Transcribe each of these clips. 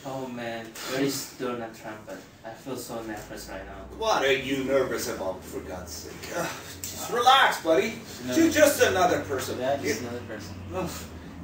Oh man, where's Donald Trump? I feel so nervous right now. What are you nervous about, for God's sake? Just relax, buddy. She's just another person. Yeah, just another person.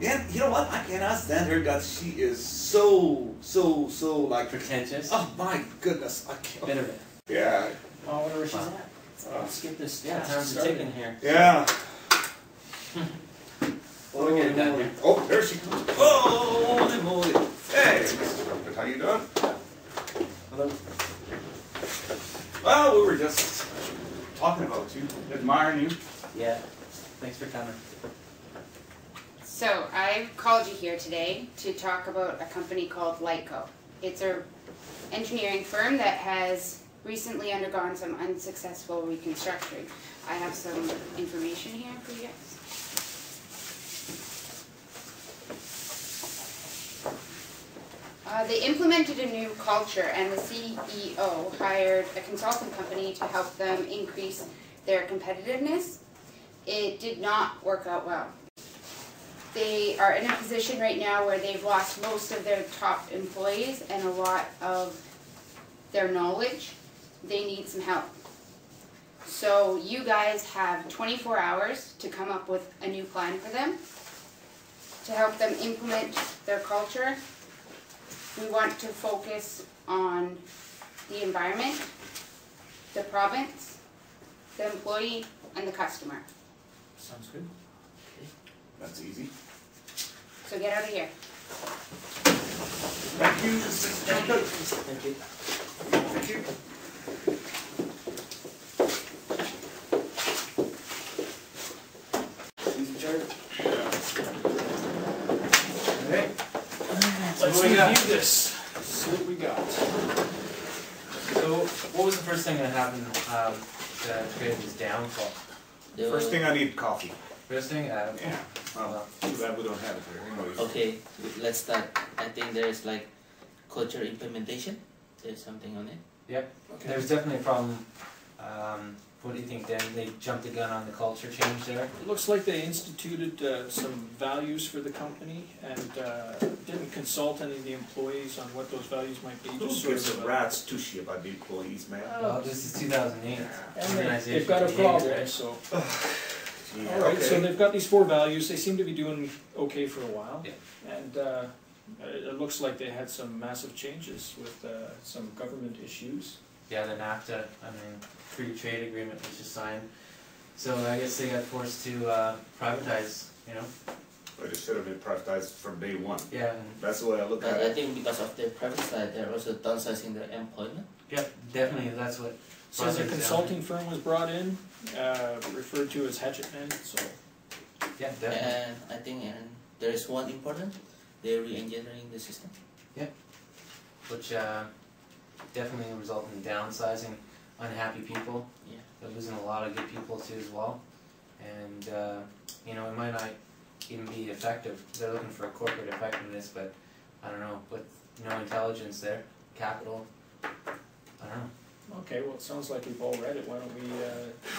And you know what? I cannot stand her guts. She is so like pretentious. Oh my goodness, I can't. Bit of it. Yeah. Oh, I wonder where she's at. Let's get this. Yeah, time's ticking here. Yeah. We'll get it done here. Oh, there she comes. Oh, holy moly. Hey, Mr. Trumpet, how you doing? Hello. Well, we were just talking about you, admiring you. Yeah. Thanks for coming. So I called you here today to talk about a company called Lightco. It's an engineering firm that has recently undergone some unsuccessful reconstruction. I have some information here for you guys. They implemented a new culture, and the CEO hired a consulting company to help them increase their competitiveness. It did not work out well. They are in a position right now where they've lost most of their top employees and a lot of their knowledge. They need some help. So you guys have 24 hours to come up with a new plan for them, to help them implement their culture. We want to focus on the environment, the province, the employee, and the customer. Sounds good. That's easy. So get out of here. Thank you, Mr. Trumpet. Thank you. Thank you. Let's review this. See what we got. So, what was the first thing that happened that created this downfall? First thing, I need coffee. First thing? Yeah. Well, too bad we don't have it here. Anyways. Okay, let's start. I think there's like culture implementation. There's something on it. Yep. Okay. There's definitely a problem. What do you think, Dan? They jumped the gun on the culture change there? It looks like they instituted some values for the company and didn't consult any of the employees on what those values might be. Who gives a rat's tushy about the employees, man? Well, this is 2008. And they've got a problem, right? so... Yeah, All right, okay. so they've got these 4 values. They seem to be doing okay for a while. Yeah. And it looks like they had some massive changes with some government issues. Yeah, the NAFTA, free trade agreement was just signed. So I guess they got forced to privatize, you know? But it should have been privatized from day one. Yeah. That's the way I look at But it. I think because of the private side, they're also downsizing their employment. Yep, definitely, that's what... So the consulting firm was brought in, referred to as Hatchet Men, so... Yeah, definitely. And I think there is one important, they're re-engineering the system. Yep. Which definitely resulted in downsizing, unhappy people. Yeah. They're losing a lot of good people too as well. And, you know, it might not even be effective. They're looking for a corporate effectiveness, but I don't know, with no intelligence there, capital, I don't know. Okay, well it sounds like we've all read it. Why don't we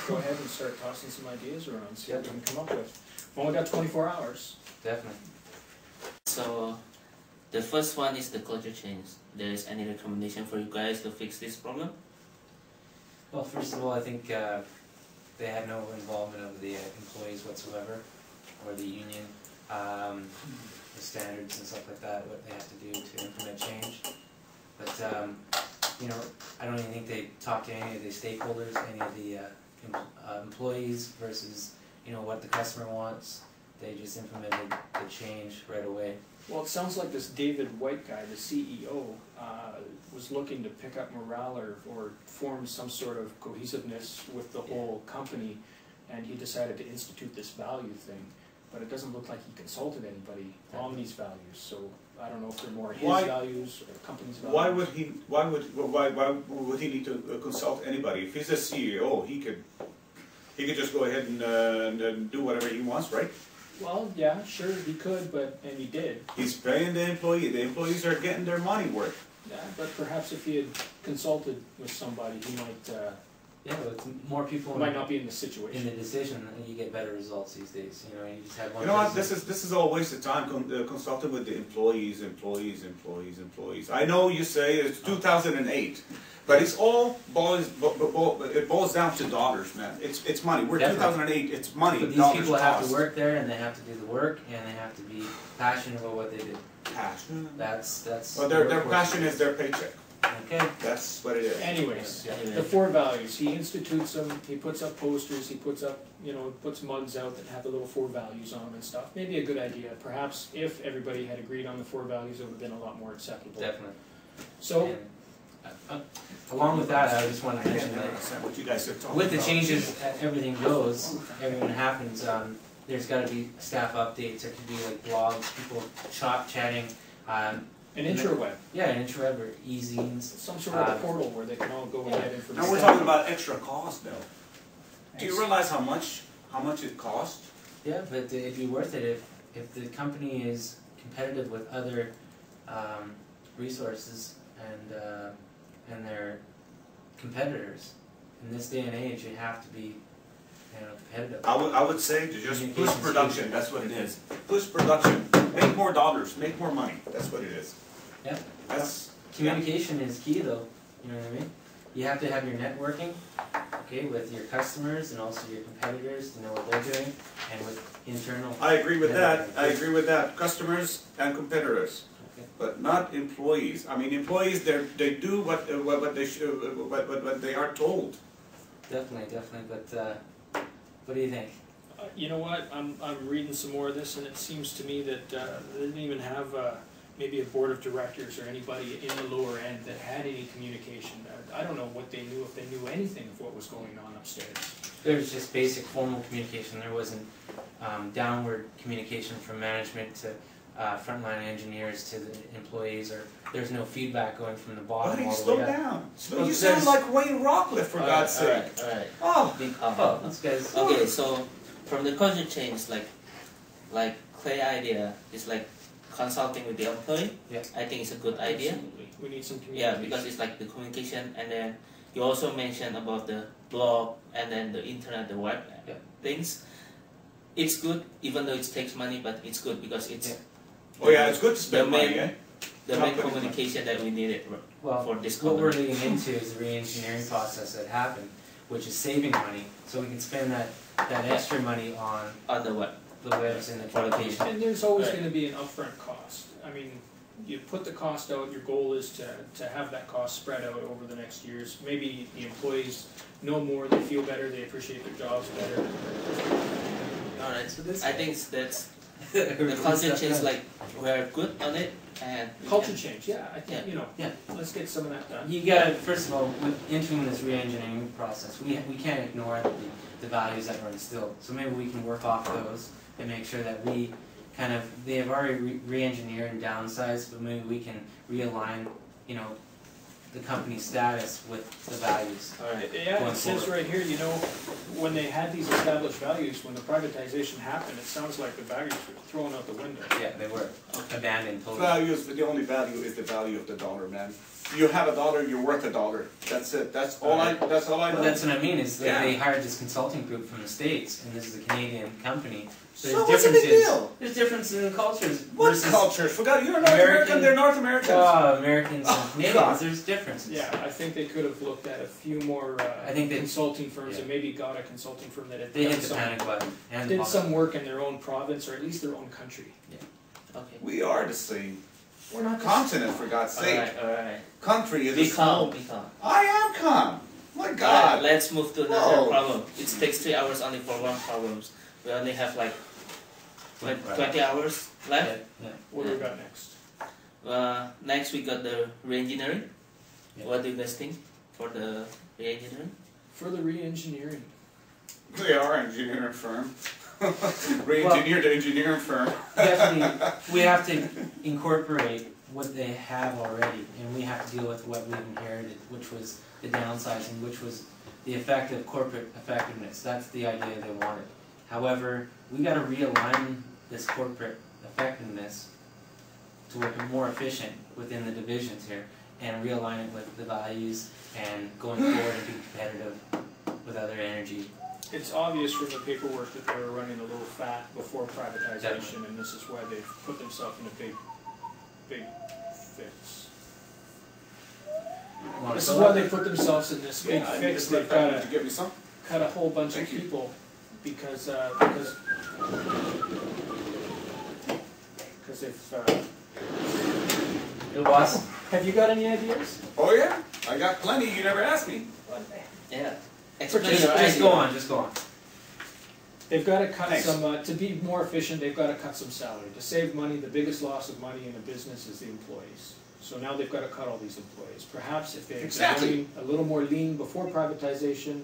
go ahead and start tossing some ideas around, see what we can come up with. We've only got 24 hours. Definitely. So the first one is the culture change. There is any recommendation for you guys to fix this problem? Well, first of all, I think they had no involvement of the employees whatsoever, or the union, the standards and stuff like that, what they have to do to implement change. But, you know, I don't even think they talked to any of the stakeholders, any of the employees versus, you know, what the customer wants. They just implemented the change right away. Well, it sounds like this David White guy, the CEO, was looking to pick up morale or form some sort of cohesiveness with the whole company, and he decided to institute this value thing. But it doesn't look like he consulted anybody on these values, so I don't know if they're more his values or the company's values. Why would he need to consult anybody? If he's the CEO, he could just go ahead and do whatever he wants, right? Well, yeah, sure, he could, and he did. He's paying the employee. The employees are getting their money worth. Yeah, but perhaps if he had consulted with somebody, he might Yeah, with more people Might not be in the situation. in the decision, you get better results these days. You know, you just have one. You know what? person. This is all a waste of time consulting with the employees. I know you say it's 2008, but it's all it boils down to dollars, man. It's money. We're Definitely. 2008. It's money. But these dollars people have cost. to work there, and they have to do the work, and they have to be passionate about what they do. Passion. That's. Well, their passion is their paycheck. Okay. That's what it is. Anyways, Yeah. the 4 values, he institutes them, he puts up posters, he puts up, puts mugs out that have the little 4 values on them and stuff. Maybe a good idea. Perhaps if everybody had agreed on the 4 values, it would have been a lot more acceptable. Definitely. So, And, along with that, I just wanted to mention that what you guys are talking with the about. changes, everything goes, everything happens. There's got to be staff updates. There could be like blogs, people chatting. an intraweb, Yeah, an intraweb or e-zines. some sort of portal where they can all go and get information. Now we're talking about extra cost, though. Do you realize how much it costs? Yeah, but it'd be worth it if the company is competitive with other resources and their competitors. In this day and age, you have to be competitive. I would say to just push production. That's what it is. Push production. Make more dollars. Make more money. That's what it is. Yeah. That's Communication is key, though. You know what I mean? You have to have your networking, okay, with your customers and also your competitors to know what they're doing, and with internal. I agree with that. networking. I agree with that. Customers and competitors, Okay. but not employees. I mean, employees they do what they are told. Definitely. But what do you think? You know what, I'm reading some more of this, and it seems to me that they didn't even have maybe a board of directors or anybody in the lower end that had any communication. I don't know what they knew, if they knew anything of what was going on upstairs. There was just basic formal communication. There wasn't downward communication from management to frontline engineers to the employees, or there's no feedback going from the bottom Buddy, all the slow way up. down. Well, You sound there's- like Wayne Rockcliffe, for God's sake. Alright. Oh, Big Oh, those guys. Okay, so from the culture change, like Clay idea is like consulting with the employee. Yeah. I think it's a good idea. Absolutely. We need some Yeah, communication. because it's like the communication, and then you also mentioned about the blog and then the internet, the web Yeah. things. It's good, even though it takes money, but it's good because it's oh yeah, it's good to spend the main, money, eh? the main Company communication that we needed Well, for this what we're company. leading into is the re-engineering process that happened, which is saving money, so we can spend that extra money on On the web. the webs and the For the communication. And there's always Right. going to be an upfront cost. I mean, you put the cost out, your goal is to have that cost spread out over the next years. Maybe the employees know more, they feel better, they appreciate their jobs better. Alright, So this I think that's the culture change, like we're good on it, and Culture change, yeah, I think, Yeah. let's get some of that done. You gotta, first of all, with entering this re-engineering process, we can't ignore the values that were instilled. So maybe we can work off those and make sure that we they have already re-engineered and downsized, but maybe we can realign, the company's status with the values. alright. Yeah, Going it says forward. right here, when they had these established values, when the privatization happened, it sounds like the values were thrown out the window. Yeah, they were abandoned totally. The only value is the value of the dollar, man. You have a dollar, you're worth a dollar. That's it. That's all I know. Well, that's what I mean, is that Yeah. they hired this consulting group from the States, and this is a Canadian company. So So what's the big deal? There's differences in cultures What versus cultures? Forgot you're North American, they're North Americans. Americans and Canadians. God. There's differences. Yeah, I think they could have looked at a few more I think they- consulting firms yeah. and maybe got a consulting firm that had They done hit the panic button. And did some work in their own province or at least their own country. Okay. We are the same We're not continent, for God's sake. Alright. Country is Be a small. calm, be calm. I am calm. My Alright, God. let's move to another Whoa. problem. It takes 3 hours only for one problem. We only have like 20 hours left. Yeah. What do we got next? Next we got the re-engineering. Yeah. What do you guys think for the re-engineering? Further re-engineering. We are an engineering firm. Re-engineered engineering firm. Definitely, we have to incorporate what they have already, and we have to deal with what we've inherited, which was the downsizing, which was the effect of corporate effectiveness. That's the idea they wanted. However, we got to realign this corporate effectiveness to make it more efficient within the divisions here, and realign it with the values and going forward and be competitive with other energy. It's obvious from the paperwork that they were running a little fat before privatization, and this is why they've put themselves in a big fix. This is why they put themselves in this big fix. They've got to get me some. cut a whole bunch of people because they've. It was. Have you got any ideas? Oh yeah, I got plenty. You never asked me. Yeah. Just go on. Just go on. They've got to cut Thanks. some, to be more efficient, they've got to cut some salary. To save money, the biggest loss of money in a business is the employees. So now they've got to cut all these employees. Perhaps if they had been Exactly. running a little more lean before privatization,